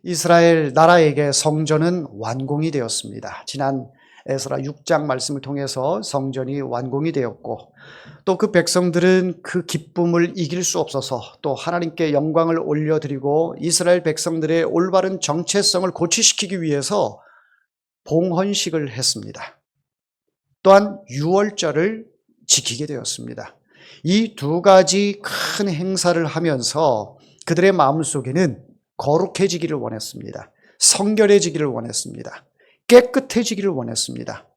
이스라엘 나라에게 성전은 완공이 되었습니다. 지난 에스라 6장 말씀을 통해서 성전이 완공이 되었고, 또 그 백성들은 그 기쁨을 이길 수 없어서 또 하나님께 영광을 올려드리고 이스라엘 백성들의 올바른 정체성을 고취시키기 위해서 봉헌식을 했습니다. 또한 유월절을 지키게 되었습니다. 이 두 가지 큰 행사를 하면서 그들의 마음속에는 거룩해지기를 원했습니다. 성결해지기를 원했습니다. 깨끗해지기를 원했습니다.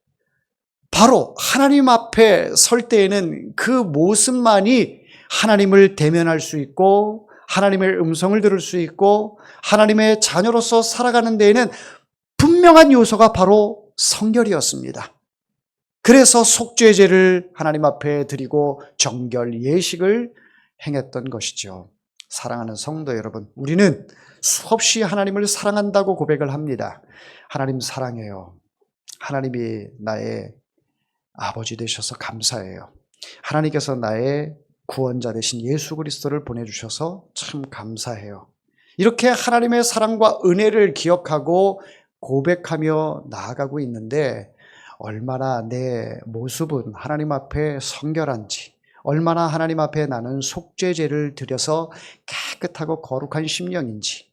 바로 하나님 앞에 설 때에는 그 모습만이 하나님을 대면할 수 있고 하나님의 음성을 들을 수 있고 하나님의 자녀로서 살아가는 데에는 분명한 요소가 바로 성결이었습니다. 그래서 속죄제를 하나님 앞에 드리고 정결 예식을 행했던 것이죠. 사랑하는 성도 여러분, 우리는 수없이 하나님을 사랑한다고 고백을 합니다. 하나님 사랑해요. 하나님이 나의 아버지 되셔서 감사해요. 하나님께서 나의 구원자 되신 예수 그리스도를 보내주셔서 참 감사해요. 이렇게 하나님의 사랑과 은혜를 기억하고 고백하며 나아가고 있는데 얼마나 내 모습은 하나님 앞에 성결한지, 얼마나 하나님 앞에 나는 속죄제를 드려서 깨끗하고 거룩한 심령인지,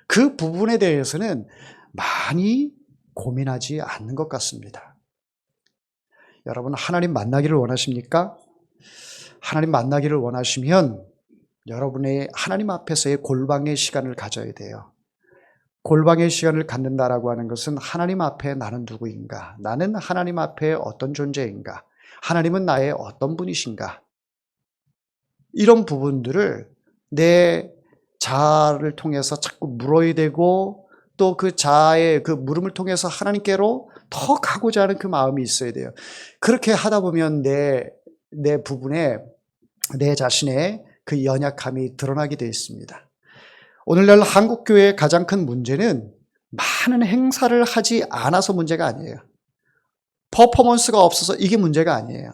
그 부분에 대해서는 많이 고민하지 않는 것 같습니다. 여러분, 하나님 만나기를 원하십니까? 하나님 만나기를 원하시면 여러분의 하나님 앞에서의 골방의 시간을 가져야 돼요. 골방의 시간을 갖는다라고 하는 것은 하나님 앞에 나는 누구인가? 나는 하나님 앞에 어떤 존재인가? 하나님은 나의 어떤 분이신가? 이런 부분들을 내 자아를 통해서 자꾸 물어야 되고 또 그 자아의 그 물음을 통해서 하나님께로 더 가고자 하는 그 마음이 있어야 돼요. 그렇게 하다 보면 내 부분에 내 자신의 그 연약함이 드러나게 되어 있습니다. 오늘날 한국교회의 가장 큰 문제는 많은 행사를 하지 않아서 문제가 아니에요. 퍼포먼스가 없어서 이게 문제가 아니에요.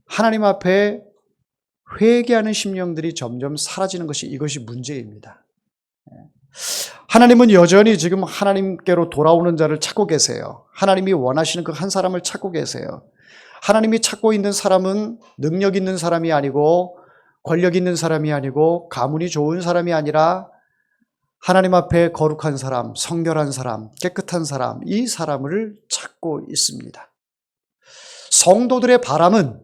하나님 앞에 회개하는 심령들이 점점 사라지는 것이 이것이 문제입니다. 하나님은 여전히 지금 하나님께로 돌아오는 자를 찾고 계세요. 하나님이 원하시는 그 한 사람을 찾고 계세요. 하나님이 찾고 있는 사람은 능력 있는 사람이 아니고 권력 있는 사람이 아니고 가문이 좋은 사람이 아니라 하나님 앞에 거룩한 사람, 성결한 사람, 깨끗한 사람, 이 사람을 찾고 있습니다. 성도들의 바람은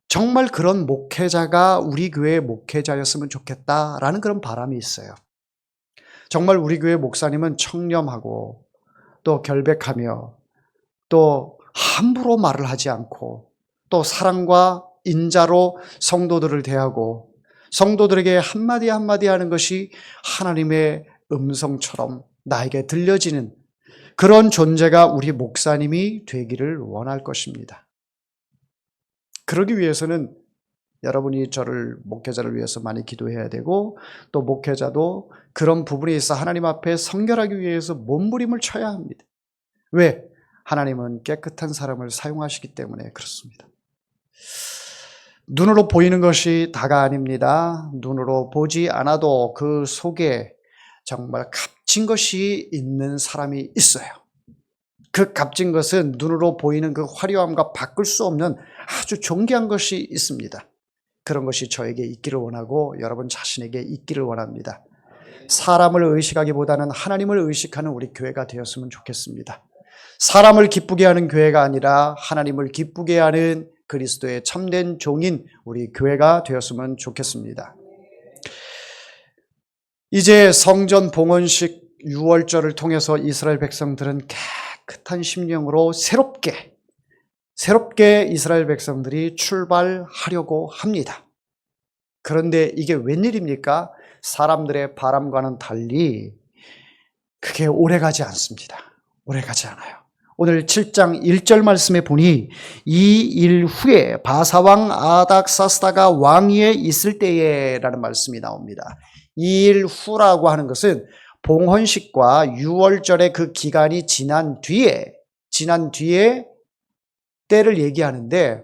정말 그런 목회자가 우리 교회의 목회자였으면 좋겠다라는 그런 바람이 있어요. 정말 우리 교회 목사님은 청렴하고 또 결백하며 또 함부로 말을 하지 않고 또 사랑과 인자로 성도들을 대하고 성도들에게 한마디 한마디 하는 것이 하나님의 음성처럼 나에게 들려지는 그런 존재가 우리 목사님이 되기를 원할 것입니다. 그러기 위해서는 여러분이 저를 목회자를 위해서 많이 기도해야 되고 또 목회자도 그런 부분에 있어 하나님 앞에 성결하기 위해서 몸부림을 쳐야 합니다. 왜? 하나님은 깨끗한 사람을 사용하시기 때문에 그렇습니다. 눈으로 보이는 것이 다가 아닙니다. 눈으로 보지 않아도 그 속에 정말 값진 것이 있는 사람이 있어요. 그 값진 것은 눈으로 보이는 그 화려함과 바꿀 수 없는 아주 존귀한 것이 있습니다. 그런 것이 저에게 있기를 원하고 여러분 자신에게 있기를 원합니다. 사람을 의식하기보다는 하나님을 의식하는 우리 교회가 되었으면 좋겠습니다. 사람을 기쁘게 하는 교회가 아니라 하나님을 기쁘게 하는 그리스도의 참된 종인 우리 교회가 되었으면 좋겠습니다. 이제 성전 봉헌식 유월절을 통해서 이스라엘 백성들은 깨끗한 심령으로 새롭게 이스라엘 백성들이 출발하려고 합니다. 그런데 이게 웬일입니까? 사람들의 바람과는 달리 그게 오래가지 않습니다. 오래가지 않아요. 오늘 7장 1절 말씀에 보니 이 일 후에 바사왕 아닥사스다가 왕위에 있을 때에 라는 말씀이 나옵니다. 이 일 후라고 하는 것은 봉헌식과 유월절의 그 기간이 지난 뒤에 때를 얘기하는데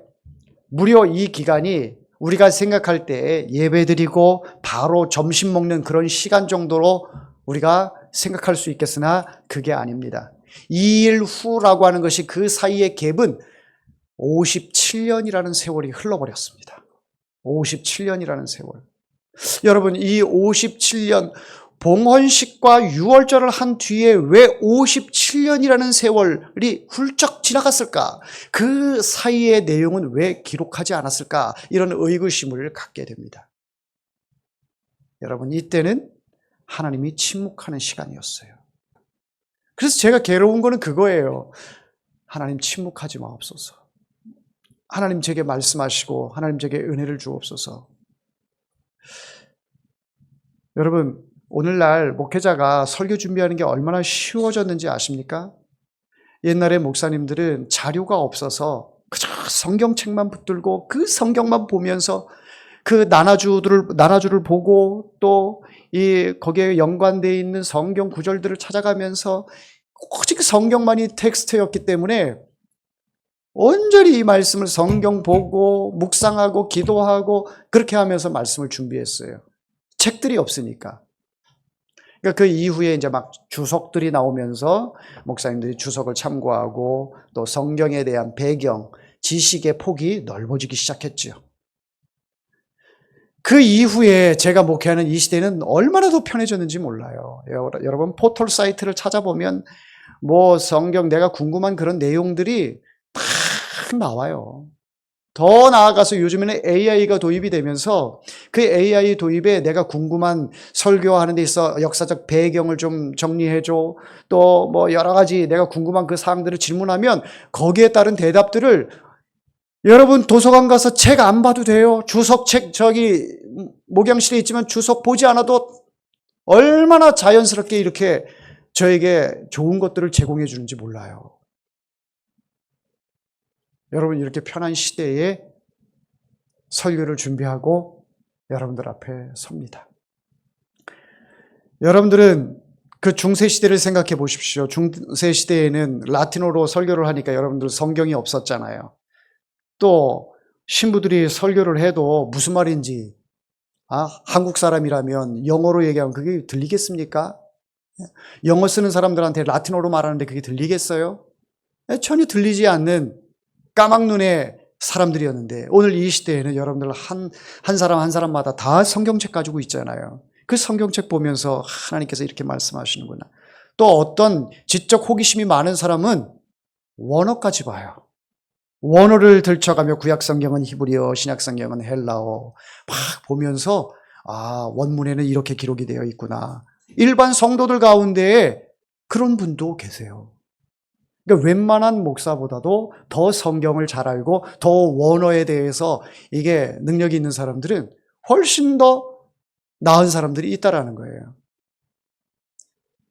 무려 이 기간이 우리가 생각할 때 예배드리고 바로 점심 먹는 그런 시간 정도로 우리가 생각할 수 있겠으나 그게 아닙니다. 2일 후라고 하는 것이 그 사이의 갭은 57년이라는 세월이 흘러버렸습니다. 57년이라는 세월. 여러분, 이 57년, 봉헌식과 유월절을 한 뒤에 왜 57년이라는 세월이 훌쩍 지나갔을까? 그 사이의 내용은 왜 기록하지 않았을까? 이런 의구심을 갖게 됩니다. 여러분, 이때는 하나님이 침묵하는 시간이었어요. 그래서 제가 괴로운 거는 그거예요. 하나님 침묵하지 마옵소서. 하나님 제게 말씀하시고 하나님 제게 은혜를 주옵소서. 여러분, 오늘날 목회자가 설교 준비하는 게 얼마나 쉬워졌는지 아십니까? 옛날에 목사님들은 자료가 없어서 그저 성경책만 붙들고 그 성경만 보면서 그 나라주를 보고 또 거기에 연관되어 있는 성경 구절들을 찾아가면서 오직 성경만이 텍스트였기 때문에 온전히 이 말씀을 성경 보고 묵상하고 기도하고 그렇게 하면서 말씀을 준비했어요. 책들이 없으니까. 그러니까 그 이후에 이제 막 주석들이 나오면서 목사님들이 주석을 참고하고 또 성경에 대한 배경, 지식의 폭이 넓어지기 시작했죠. 그 이후에 제가 목회하는 이 시대는 얼마나 더 편해졌는지 몰라요. 여러분 포털 사이트를 찾아보면 뭐 성경 내가 궁금한 그런 내용들이 딱 나와요. 더 나아가서 요즘에는 AI가 도입이 되면서 그 AI 도입에 내가 궁금한 설교하는 데 있어 역사적 배경을 좀 정리해줘. 또 뭐 여러 가지 내가 궁금한 그 사항들을 질문하면 거기에 따른 대답들을 여러분 도서관 가서 책 안 봐도 돼요. 주석책 저기 목양실에 있지만 주석 보지 않아도 얼마나 자연스럽게 이렇게 저에게 좋은 것들을 제공해 주는지 몰라요. 여러분 이렇게 편한 시대에 설교를 준비하고 여러분들 앞에 섭니다. 여러분들은 그 중세시대를 생각해 보십시오. 중세시대에는 라틴어로 설교를 하니까 여러분들 성경이 없었잖아요. 또 신부들이 설교를 해도 무슨 말인지 한국 사람이라면 영어로 얘기하면 그게 들리겠습니까? 영어 쓰는 사람들한테 라틴어로 말하는데 그게 들리겠어요? 전혀 들리지 않는 까막눈의 사람들이었는데 오늘 이 시대에는 여러분들 한 사람 한 사람마다 다 성경책 가지고 있잖아요. 그 성경책 보면서 하나님께서 이렇게 말씀하시는구나. 또 어떤 지적 호기심이 많은 사람은 원어까지 봐요. 원어를 들춰가며 구약성경은 히브리어, 신약성경은 헬라어 막 보면서 원문에는 이렇게 기록이 되어 있구나. 일반 성도들 가운데에 그런 분도 계세요. 그러니까 웬만한 목사보다도 더 성경을 잘 알고 더 원어에 대해서 이게 능력이 있는 사람들은 훨씬 더 나은 사람들이 있다라는 거예요.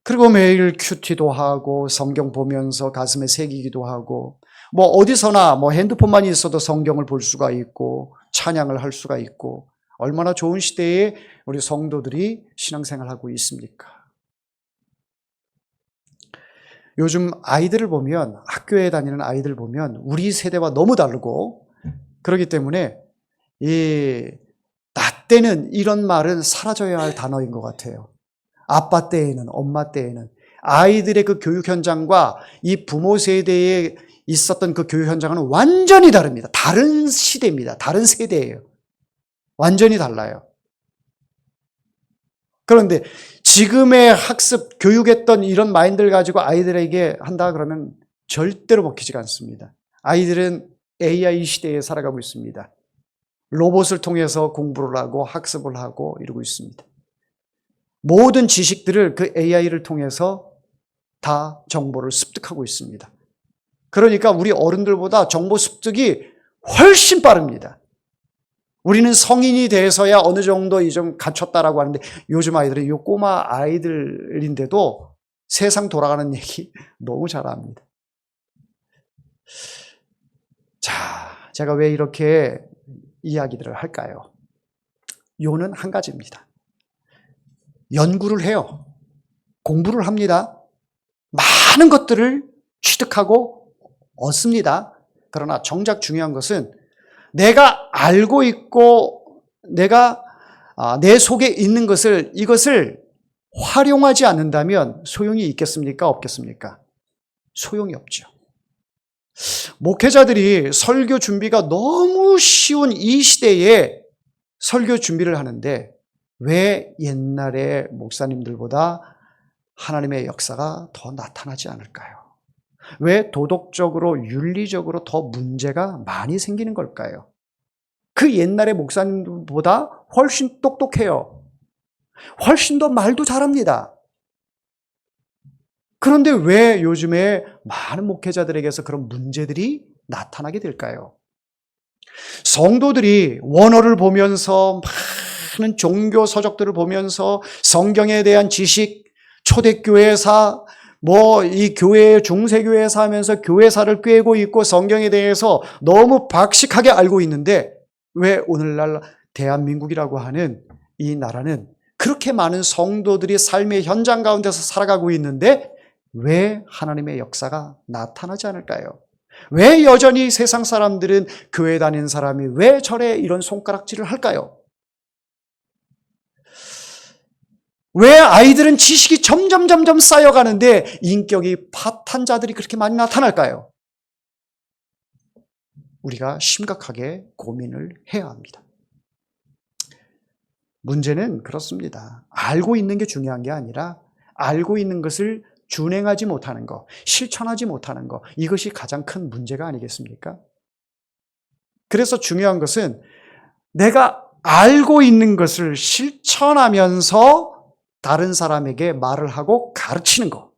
그리고 매일 큐티도 하고 성경 보면서 가슴에 새기기도 하고 뭐 어디서나 뭐 핸드폰만 있어도 성경을 볼 수가 있고 찬양을 할 수가 있고 얼마나 좋은 시대에 우리 성도들이 신앙생활하고 있습니까? 요즘 아이들을 보면 학교에 다니는 아이들 보면 우리 세대와 너무 다르고 그렇기 때문에 나 때는 이런 말은 사라져야 할 단어인 것 같아요. 아빠 때에는 엄마 때에는 아이들의 그 교육 현장과 이 부모 세대에 있었던 그 교육 현장은 완전히 다릅니다. 다른 시대입니다. 다른 세대예요. 완전히 달라요. 그런데 지금의 학습, 교육했던 이런 마인드를 가지고 아이들에게 한다 그러면 절대로 먹히지가 않습니다. 아이들은 AI 시대에 살아가고 있습니다. 로봇을 통해서 공부를 하고 학습을 하고 이러고 있습니다. 모든 지식들을 그 AI를 통해서 다 정보를 습득하고 있습니다. 그러니까 우리 어른들보다 정보 습득이 훨씬 빠릅니다. 우리는 성인이 돼서야 어느 정도 좀 갖췄다라고 하는데 요즘 아이들은 이 꼬마 아이들인데도 세상 돌아가는 얘기 너무 잘 압니다. 자, 제가 왜 이렇게 이야기들을 할까요? 요는 한 가지입니다. 연구를 해요. 공부를 합니다. 많은 것들을 취득하고 얻습니다. 그러나 정작 중요한 것은 내가 알고 있고 내가 내 속에 있는 이것을 활용하지 않는다면 소용이 있겠습니까? 없겠습니까? 소용이 없죠. 목회자들이 설교 준비가 너무 쉬운 이 시대에 설교 준비를 하는데 왜 옛날의 목사님들보다 하나님의 역사가 더 나타나지 않을까요? 왜 도덕적으로 윤리적으로 더 문제가 많이 생기는 걸까요? 그 옛날의 목사님들보다 훨씬 똑똑해요. 훨씬 더 말도 잘합니다. 그런데 왜 요즘에 많은 목회자들에게서 그런 문제들이 나타나게 될까요? 성도들이 원어를 보면서 많은 종교 서적들을 보면서 성경에 대한 지식, 초대교회사, 이 교회 중세교회사 하면서 교회사를 꿰고 있고 성경에 대해서 너무 박식하게 알고 있는데 왜 오늘날 대한민국이라고 하는 이 나라는 그렇게 많은 성도들이 삶의 현장 가운데서 살아가고 있는데 왜 하나님의 역사가 나타나지 않을까요? 왜 여전히 세상 사람들은 교회 다니는 사람이 왜 저래 이런 손가락질을 할까요? 왜 아이들은 지식이 점점 쌓여가는데 인격이 파탄자들이 그렇게 많이 나타날까요? 우리가 심각하게 고민을 해야 합니다. 문제는 그렇습니다. 알고 있는 게 중요한 게 아니라 알고 있는 것을 준행하지 못하는 것, 실천하지 못하는 것, 이것이 가장 큰 문제가 아니겠습니까? 그래서 중요한 것은 내가 알고 있는 것을 실천하면서 다른 사람에게 말을 하고 가르치는 것.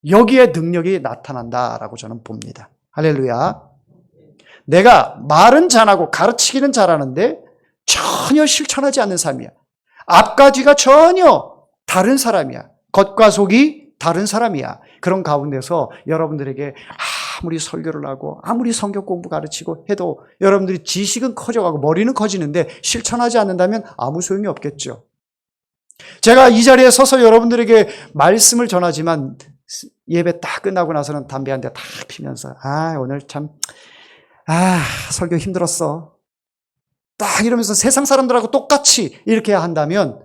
여기에 능력이 나타난다라고 저는 봅니다. 할렐루야. 내가 말은 잘하고 가르치기는 잘하는데 전혀 실천하지 않는 삶이야. 앞가지가 전혀 다른 사람이야. 겉과 속이 다른 사람이야. 그런 가운데서 여러분들에게 아무리 설교를 하고 아무리 성경 공부 가르치고 해도 여러분들이 지식은 커져가고 머리는 커지는데 실천하지 않는다면 아무 소용이 없겠죠. 제가 이 자리에 서서 여러분들에게 말씀을 전하지만 예배 딱 끝나고 나서는 담배 한 대 딱 피면서 오늘 참 설교 힘들었어. 딱 이러면서 세상 사람들하고 똑같이 이렇게 한다면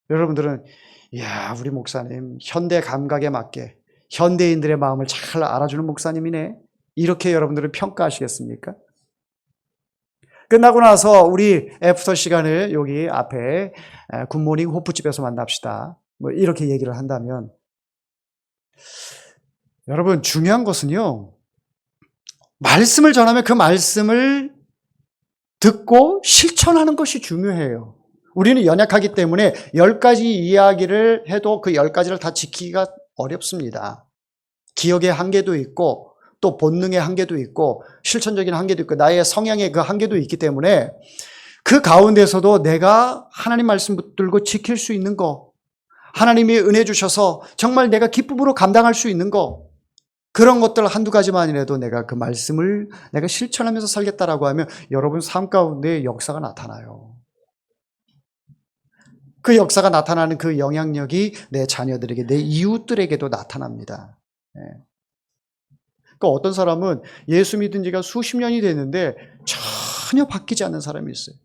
여러분들은 이야, 우리 목사님 현대 감각에 맞게 현대인들의 마음을 잘 알아주는 목사님이네. 이렇게 여러분들은 평가하시겠습니까? 끝나고 나서 우리 애프터 시간을 여기 앞에 굿모닝 호프집에서 만납시다. 이렇게 얘기를 한다면 여러분 중요한 것은요. 말씀을 전하면 그 말씀을 듣고 실천하는 것이 중요해요. 우리는 연약하기 때문에 10가지 이야기를 해도 그 10가지를 다 지키기가 어렵습니다. 기억의 한계도 있고 또 본능의 한계도 있고 실천적인 한계도 있고 나의 성향의 그 한계도 있기 때문에 그 가운데서도 내가 하나님 말씀 붙들고 지킬 수 있는 거, 하나님이 은혜 주셔서 정말 내가 기쁨으로 감당할 수 있는 거, 그런 것들 한두 가지만이라도 내가 그 말씀을 내가 실천하면서 살겠다라고 하면 여러분 삶 가운데 역사가 나타나요. 그 역사가 나타나는 그 영향력이 내 자녀들에게, 내 이웃들에게도 나타납니다. 그러니까 어떤 사람은 예수 믿은 지가 수십 년이 됐는데 전혀 바뀌지 않는 사람이 있어요.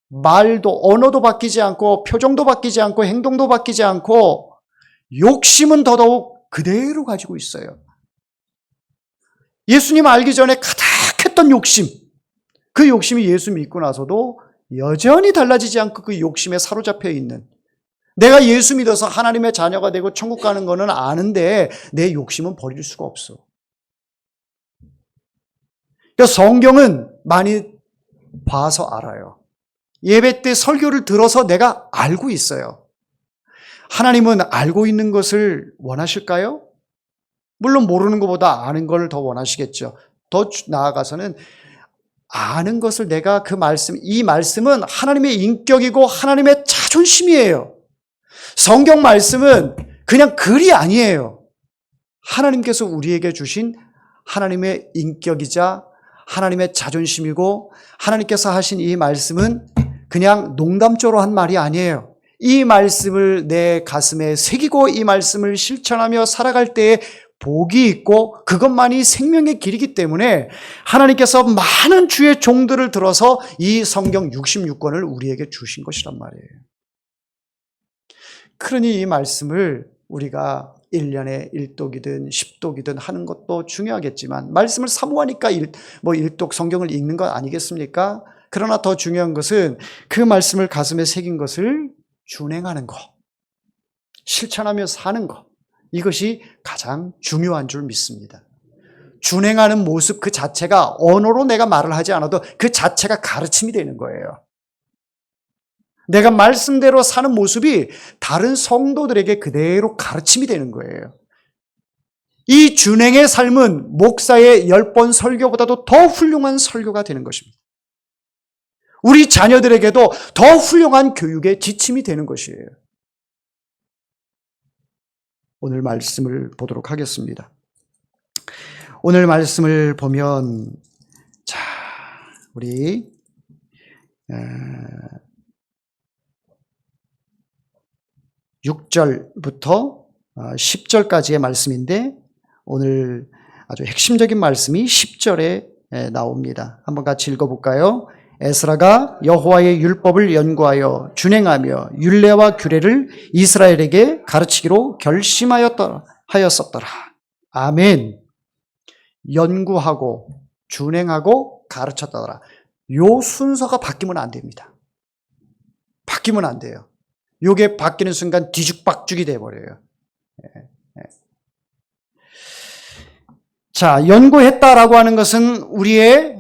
말도, 언어도 바뀌지 않고 표정도 바뀌지 않고 행동도 바뀌지 않고 욕심은 더더욱 그대로 가지고 있어요. 예수님 알기 전에 가득했던 욕심, 그 욕심이 예수 믿고 나서도 여전히 달라지지 않고 그 욕심에 사로잡혀 있는, 내가 예수 믿어서 하나님의 자녀가 되고 천국 가는 거는 아는데 내 욕심은 버릴 수가 없어. 그러니까 성경은 많이 봐서 알아요. 예배 때 설교를 들어서 내가 알고 있어요. 하나님은 알고 있는 것을 원하실까요? 물론 모르는 것보다 아는 걸 더 원하시겠죠. 더 나아가서는 아는 것을 내가 그 말씀, 이 말씀은 하나님의 인격이고 하나님의 자존심이에요. 성경 말씀은 그냥 글이 아니에요. 하나님께서 우리에게 주신 하나님의 인격이자 하나님의 자존심이고 하나님께서 하신 이 말씀은 그냥 농담조로 한 말이 아니에요. 이 말씀을 내 가슴에 새기고 이 말씀을 실천하며 살아갈 때에 복이 있고 그것만이 생명의 길이기 때문에 하나님께서 많은 주의 종들을 들어서 이 성경 66권을 우리에게 주신 것이란 말이에요. 그러니 이 말씀을 우리가 1년에 1독이든 10독이든 하는 것도 중요하겠지만 말씀을 사모하니까 1독 성경을 읽는 것 아니겠습니까? 그러나 더 중요한 것은 그 말씀을 가슴에 새긴 것을 준행하는 것, 실천하며 사는 것, 이것이 가장 중요한 줄 믿습니다. 준행하는 모습 그 자체가 언어로 내가 말을 하지 않아도 그 자체가 가르침이 되는 거예요. 내가 말씀대로 사는 모습이 다른 성도들에게 그대로 가르침이 되는 거예요. 이 준행의 삶은 목사의 10번 설교보다도 더 훌륭한 설교가 되는 것입니다. 우리 자녀들에게도 더 훌륭한 교육의 지침이 되는 것이에요. 오늘 말씀을 보도록 하겠습니다. 오늘 말씀을 보면 자, 우리 6절부터 10절까지의 말씀인데 오늘 아주 핵심적인 말씀이 10절에 나옵니다. 한번 같이 읽어볼까요? 에스라가 여호와의 율법을 연구하여 준행하며 율례와 규례를 이스라엘에게 가르치기로 결심하였더라. 아멘. 연구하고 준행하고 가르쳤더라. 요 순서가 바뀌면 안 됩니다. 바뀌면 안 돼요. 요게 바뀌는 순간 뒤죽박죽이 돼버려요. 자, 연구했다라고 하는 것은 우리의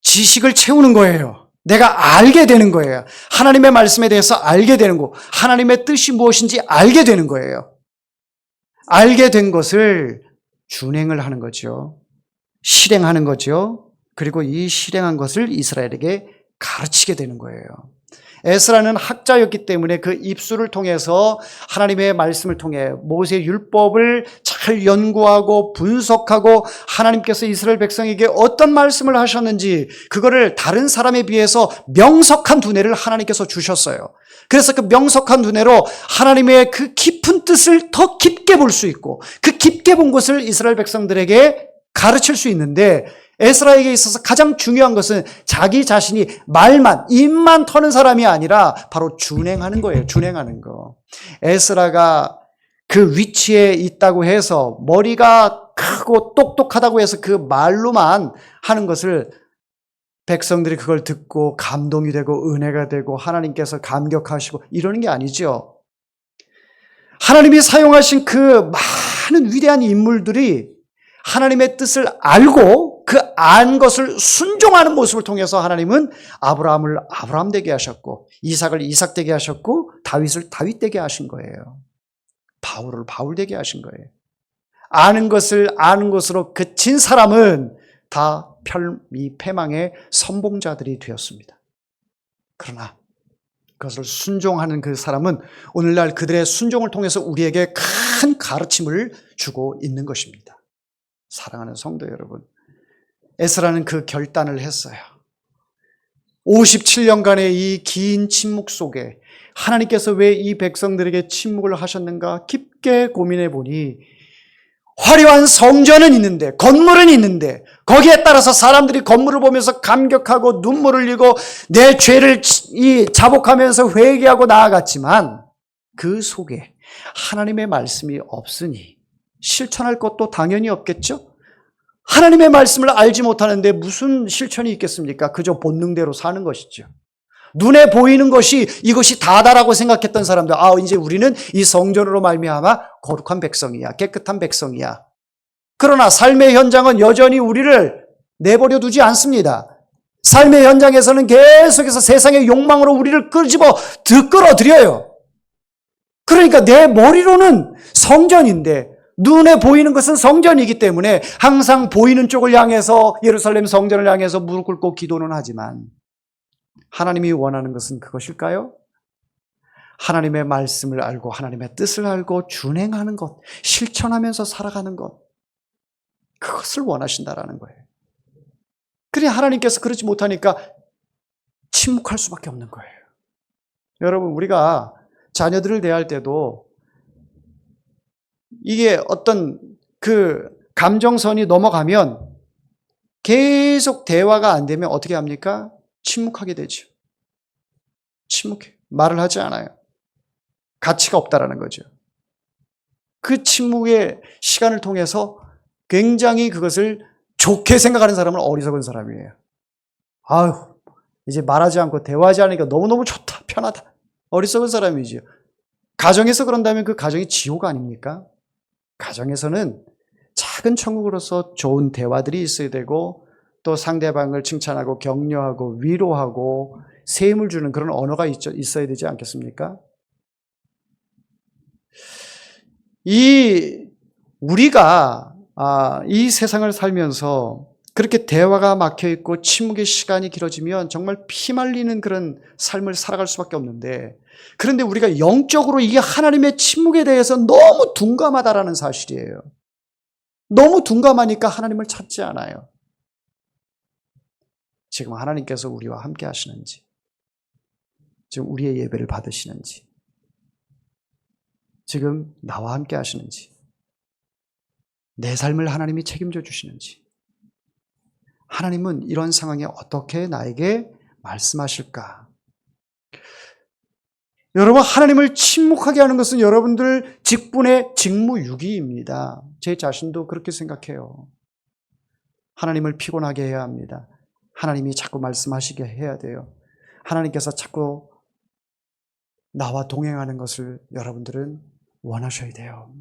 지식을 채우는 거예요. 내가 알게 되는 거예요. 하나님의 말씀에 대해서 알게 되는 거, 하나님의 뜻이 무엇인지 알게 되는 거예요. 알게 된 것을 준행을 하는 거죠. 실행하는 거죠. 그리고 이 실행한 것을 이스라엘에게 가르치게 되는 거예요. 에스라는 학자였기 때문에 그 입술을 통해서 하나님의 말씀을 통해 모세의 율법을 잘 연구하고 분석하고 하나님께서 이스라엘 백성에게 어떤 말씀을 하셨는지 그거를 다른 사람에 비해서 명석한 두뇌를 하나님께서 주셨어요. 그래서 그 명석한 두뇌로 하나님의 그 깊은 뜻을 더 깊게 볼 수 있고 그 깊게 본 것을 이스라엘 백성들에게 가르칠 수 있는데 에스라에게 있어서 가장 중요한 것은 자기 자신이 말만, 입만 터는 사람이 아니라 바로 준행하는 거예요. 준행하는 거. 에스라가 그 위치에 있다고 해서 머리가 크고 똑똑하다고 해서 그 말로만 하는 것을 백성들이 그걸 듣고 감동이 되고 은혜가 되고 하나님께서 감격하시고 이러는 게 아니죠. 하나님이 사용하신 그 많은 위대한 인물들이 하나님의 뜻을 알고 그 안 것을 순종하는 모습을 통해서 하나님은 아브라함을 아브라함 되게 하셨고 이삭을 이삭 되게 하셨고 다윗을 다윗 되게 하신 거예요. 바울을 바울 되게 하신 거예요. 아는 것을 아는 것으로 그친 사람은 다 패망의 선봉자들이 되었습니다. 그러나 그것을 순종하는 그 사람은 오늘날 그들의 순종을 통해서 우리에게 큰 가르침을 주고 있는 것입니다. 사랑하는 성도 여러분, 에스라는 그 결단을 했어요. 57년간의 이 긴 침묵 속에 하나님께서 왜 이 백성들에게 침묵을 하셨는가 깊게 고민해 보니 화려한 성전은 있는데 건물은 있는데 거기에 따라서 사람들이 건물을 보면서 감격하고 눈물을 흘리고 내 죄를 자복하면서 회개하고 나아갔지만 그 속에 하나님의 말씀이 없으니 실천할 것도 당연히 없겠죠? 하나님의 말씀을 알지 못하는데 무슨 실천이 있겠습니까? 그저 본능대로 사는 것이죠. 눈에 보이는 것이 이것이 다다라고 생각했던 사람들, 이제 우리는 이 성전으로 말미암아 거룩한 백성이야, 깨끗한 백성이야. 그러나 삶의 현장은 여전히 우리를 내버려 두지 않습니다. 삶의 현장에서는 계속해서 세상의 욕망으로 우리를 끌어들여요. 그러니까 내 머리로는 성전인데 눈에 보이는 것은 성전이기 때문에 항상 보이는 쪽을 향해서 예루살렘 성전을 향해서 무릎 꿇고 기도는 하지만 하나님이 원하는 것은 그것일까요? 하나님의 말씀을 알고 하나님의 뜻을 알고 준행하는 것, 실천하면서 살아가는 것, 그것을 원하신다라는 거예요. 그래 하나님께서 그러지 못하니까 침묵할 수밖에 없는 거예요. 여러분, 우리가 자녀들을 대할 때도 이게 어떤 그 감정선이 넘어가면 계속 대화가 안 되면 어떻게 합니까? 침묵하게 되죠. 침묵해. 말을 하지 않아요. 가치가 없다라는 거죠. 그 침묵의 시간을 통해서 굉장히 그것을 좋게 생각하는 사람은 어리석은 사람이에요. 아유, 이제 말하지 않고 대화하지 않으니까 너무너무 좋다, 편하다. 어리석은 사람이지요. 가정에서 그런다면 그 가정이 지옥 아닙니까? 가정에서는 작은 천국으로서 좋은 대화들이 있어야 되고 또 상대방을 칭찬하고 격려하고 위로하고 세임을 주는 그런 언어가 있어야 되지 않겠습니까? 우리가 이 세상을 살면서 그렇게 대화가 막혀 있고 침묵의 시간이 길어지면 정말 피말리는 그런 삶을 살아갈 수밖에 없는데, 그런데 우리가 영적으로 이게 하나님의 침묵에 대해서 너무 둔감하다라는 사실이에요. 너무 둔감하니까 하나님을 찾지 않아요. 지금 하나님께서 우리와 함께 하시는지, 지금 우리의 예배를 받으시는지, 지금 나와 함께 하시는지, 내 삶을 하나님이 책임져 주시는지, 하나님은 이런 상황에 어떻게 나에게 말씀하실까? 여러분, 하나님을 침묵하게 하는 것은 여러분들 직분의 직무유기입니다. 제 자신도 그렇게 생각해요. 하나님을 피곤하게 해야 합니다. 하나님이 자꾸 말씀하시게 해야 돼요. 하나님께서 자꾸 나와 동행하는 것을 여러분들은 원하셔야 돼요.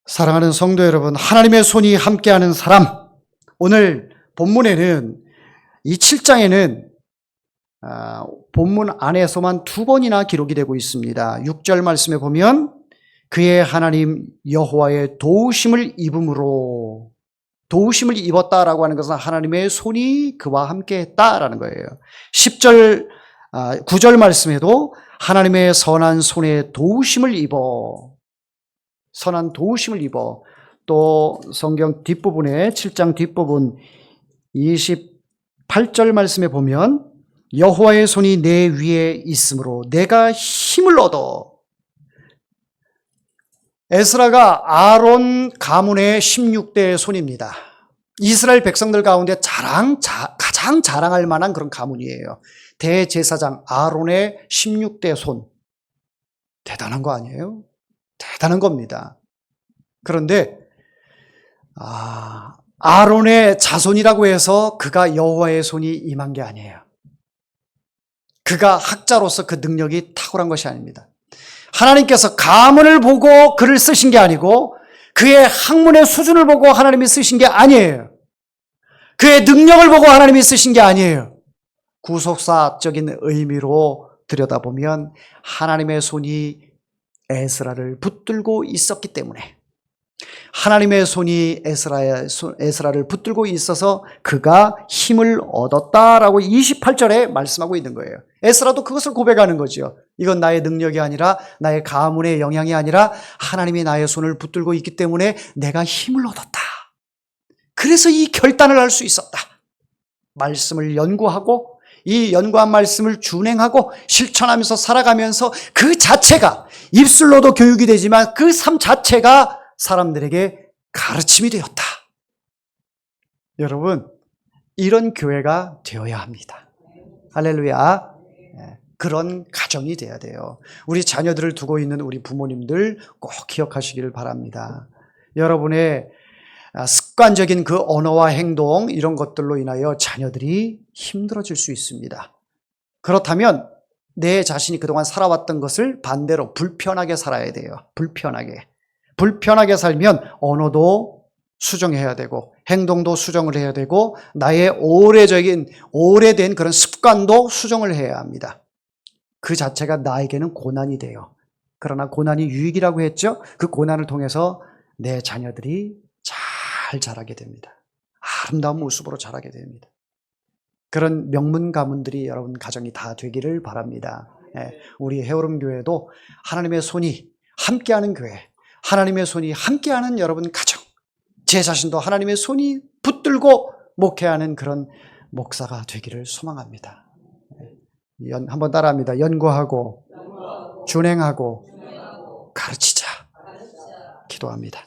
사랑하는 성도 여러분, 하나님의 손이 함께하는 사람, 오늘 본문에는 이 7장에는 본문 안에서만 2번이나 기록이 되고 있습니다. 6절 말씀에 보면 그의 하나님 여호와의 도우심을 입음으로, 도우심을 입었다라고 하는 것은 하나님의 손이 그와 함께 했다라는 거예요. 9절 말씀에도 하나님의 선한 손에 도우심을 입어, 선한 도우심을 입어, 또 성경 뒷부분에 7장 뒷부분 28절 말씀에 보면 여호와의 손이 내 위에 있으므로 내가 힘을 얻어. 에스라가 아론 가문의 16대 손입니다. 이스라엘 백성들 가운데 가장 자랑할 만한 그런 가문이에요. 대제사장 아론의 16대 손. 대단한 거 아니에요? 대단한 겁니다. 그런데 아론의 자손이라고 해서 그가 여호와의 손이 임한 게 아니에요. 그가 학자로서 그 능력이 탁월한 것이 아닙니다. 하나님께서 가문을 보고 그를 쓰신 게 아니고 그의 학문의 수준을 보고 하나님이 쓰신 게 아니에요. 그의 능력을 보고 하나님이 쓰신 게 아니에요. 구속사적인 의미로 들여다보면 하나님의 손이 에스라를 붙들고 있었기 때문에, 하나님의 손이 에스라를 붙들고 있어서 그가 힘을 얻었다라고 28절에 말씀하고 있는 거예요. 에스라도 그것을 고백하는 거죠. 이건 나의 능력이 아니라 나의 가문의 영향이 아니라 하나님이 나의 손을 붙들고 있기 때문에 내가 힘을 얻었다. 그래서 이 결단을 할 수 있었다. 말씀을 연구하고 이 연구한 말씀을 준행하고 실천하면서 살아가면서 그 자체가 입술로도 교육이 되지만 그 삶 자체가 사람들에게 가르침이 되었다. 여러분, 이런 교회가 되어야 합니다. 할렐루야. 그런 가정이 돼야 돼요. 우리 자녀들을 두고 있는 우리 부모님들 꼭 기억하시기를 바랍니다. 여러분의 습관적인 그 언어와 행동, 이런 것들로 인하여 자녀들이 힘들어질 수 있습니다. 그렇다면 내 자신이 그동안 살아왔던 것을 반대로 불편하게 살아야 돼요. 불편하게 살면 언어도 수정해야 되고 행동도 수정을 해야 되고 나의 오래된 그런 습관도 수정을 해야 합니다. 그 자체가 나에게는 고난이 돼요. 그러나 고난이 유익이라고 했죠. 그 고난을 통해서 내 자녀들이 잘 자라게 됩니다. 아름다운 모습으로 자라게 됩니다. 그런 명문 가문들이 여러분 가정이 다 되기를 바랍니다. 우리 헤어름 교회도 하나님의 손이 함께하는 교회, 하나님의 손이 함께하는 여러분 가정, 제 자신도 하나님의 손이 붙들고 목회하는 그런 목사가 되기를 소망합니다. 한번 따라합니다. 연구하고 준행하고 가르치자. 기도합니다.